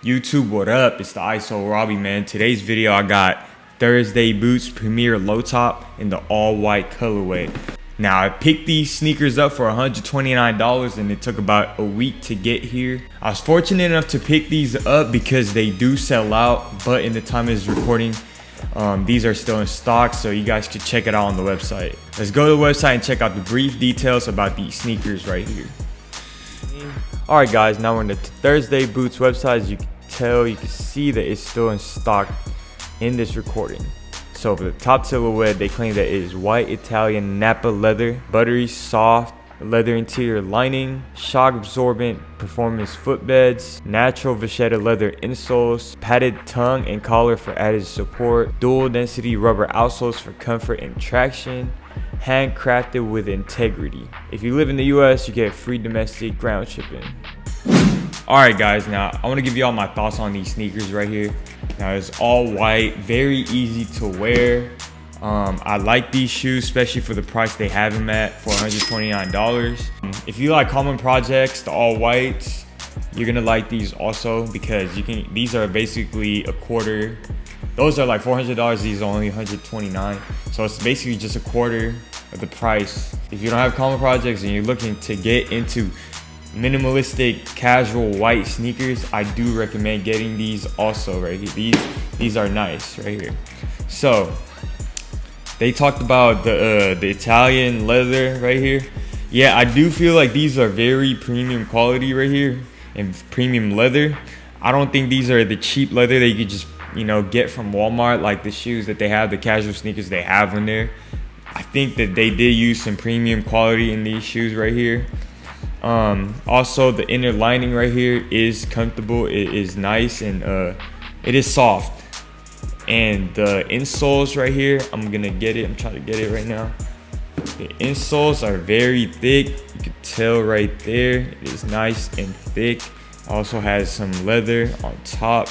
YouTube, what up? It's the ISO Robbie, man. Today's video, I got Thursday Boots Premier Low Top in the all white colorway. Now, I picked these sneakers up for $129 and it took about a week to get here. I was fortunate enough to pick these up because they do sell out, but in the time of this recording, these are still in stock, so you guys could check it out on the website. Let's go to the website and check out the brief details about these sneakers right here. Alright guys, now we're on the Thursday Boots website. As you can tell, you can see that it's still in stock in this recording. So for the top silhouette, they claim that it is white Italian Nappa leather, buttery soft leather interior lining, shock absorbent performance footbeds, natural vachetta leather insoles, padded tongue and collar for added support, dual density rubber outsoles for comfort and traction, handcrafted with integrity. If you live in the US, you get free domestic ground shipping. Alright guys, now I want to give you all my thoughts on these sneakers right here. Now it's all white, very easy to wear. I like these shoes, especially for the price they have them at for $129. If you like common projects, the all whites, you're gonna like these also because these are basically a quarter. Those are like $400, these are only $129. So it's basically just a quarter of the price. If you don't have common projects and you're looking to get into minimalistic casual white sneakers, I do recommend getting these also right here. These are nice right here. So they talked about the Italian leather right here. Yeah, I do feel like these are very premium quality right here and premium leather. I don't think these are the cheap leather that you could just, you know, get from Walmart, like the shoes that they have, the casual sneakers they have in there. I think that they did use some premium quality in these shoes right here. Also the inner lining right here is comfortable, it is nice, and it is soft. And the insoles right here, I'm trying to get it right now. The insoles are very thick, you can tell right there, it is nice and thick. Also has some leather on top.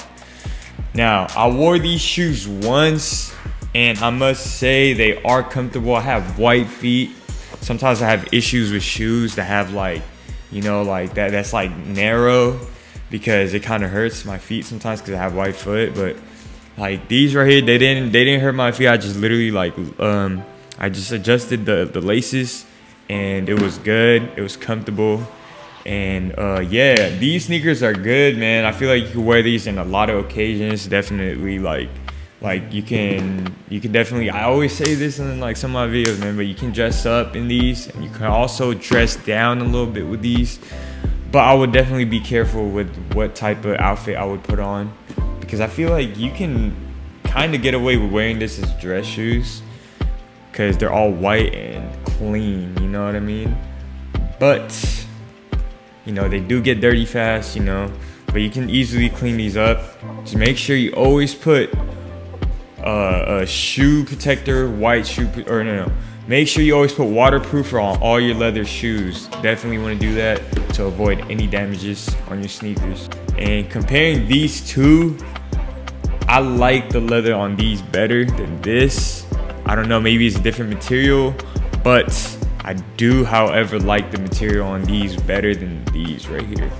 Now, I wore these shoes once and I must say they are comfortable. I have white feet. Sometimes I have issues with shoes that have like, you know, like that's like narrow, because it kind of hurts my feet sometimes because I have white foot. But like these right here, they didn't hurt my feet. I just literally like I just adjusted the laces and it was good. It was comfortable. And yeah, these sneakers are good, man. I feel like you can wear these in a lot of occasions. Definitely like you can definitely, I always say this in like some of my videos, man, but you can dress up in these and you can also dress down a little bit with these. But I would definitely be careful with what type of outfit I would put on, because I feel like you can kind of get away with wearing this as dress shoes because they're all white and clean, you know what I mean? But you know, they do get dirty fast, you know, but you can easily clean these up. Just make sure you always put a shoe protector, make sure you always put waterproofer on all your leather shoes. Definitely want to do that to avoid any damages on your sneakers. And comparing these two, I like the leather on these better than this. I don't know, maybe it's a different material, but I do, however, like the material on these better than these right here.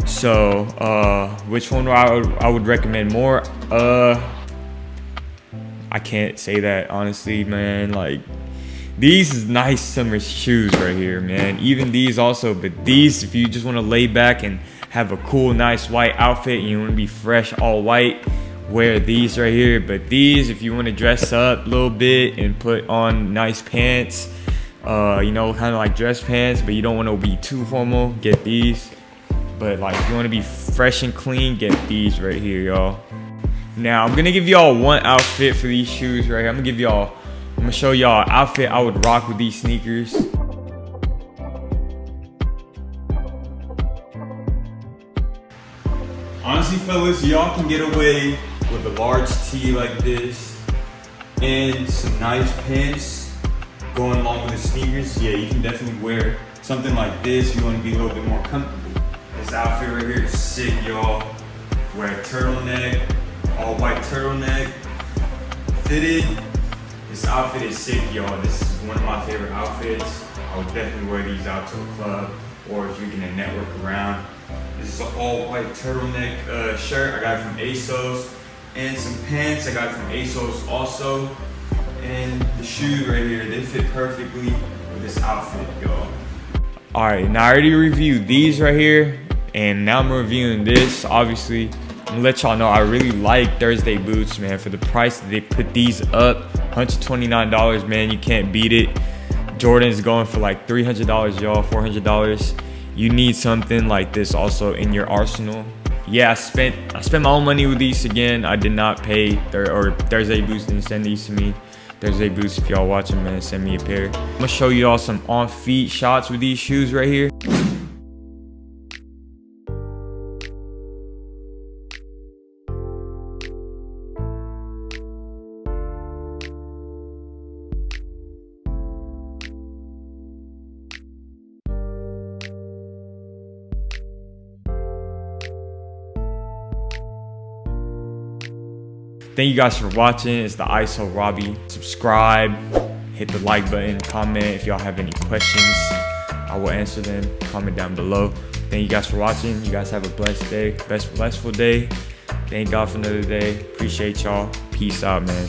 So, which one I would recommend more? I can't say that honestly, man. Like, these is nice summer shoes right here, man. Even these also, but these, if you just want to lay back and have a cool, nice white outfit and you want to be fresh, all white, wear these right here. But these, if you want to dress up a little bit and put on nice pants, you know, kind of like dress pants, but you don't want to be too formal, get these. But like if you want to be fresh and clean, get these right here, y'all. Now I'm gonna give y'all one outfit for these shoes right here. I'm gonna show y'all an outfit I would rock with these sneakers. Honestly, fellas, y'all can get away with a large tee like this and some nice pants going along with the sneakers. Yeah, you can definitely wear something like this if you want to be a little bit more comfortable. This outfit right here is sick, y'all. Wear a turtleneck, all white turtleneck, fitted. This outfit is sick, y'all. This is one of my favorite outfits. I would definitely wear these out to a club or if you're gonna network around. This is an all white turtleneck shirt. I got it from ASOS. And some pants, I got it from ASOS also. And the shoes right here, they fit perfectly with this outfit, y'all. Alright, now I already reviewed these right here. And now I'm reviewing this. Obviously, I'm gonna let y'all know I really like Thursday boots, man. For the price that they put these up, $129, man, you can't beat it. Jordan's going for like $300, y'all, $400. You need something like this also in your arsenal. Yeah, I spent my own money with these again. I did not pay, or Thursday Boots didn't send these to me. Thursday Boots, if y'all watching, man, send me a pair. I'm gonna show you all some on-feet shots with these shoes right here. Thank you guys for watching. It's the ISO Robbie. Subscribe, hit the like button, comment if y'all have any questions. I will answer them. Comment down below. Thank you guys for watching. You guys have a blessed day, blessful day. Thank God for another day. Appreciate y'all. Peace out, man.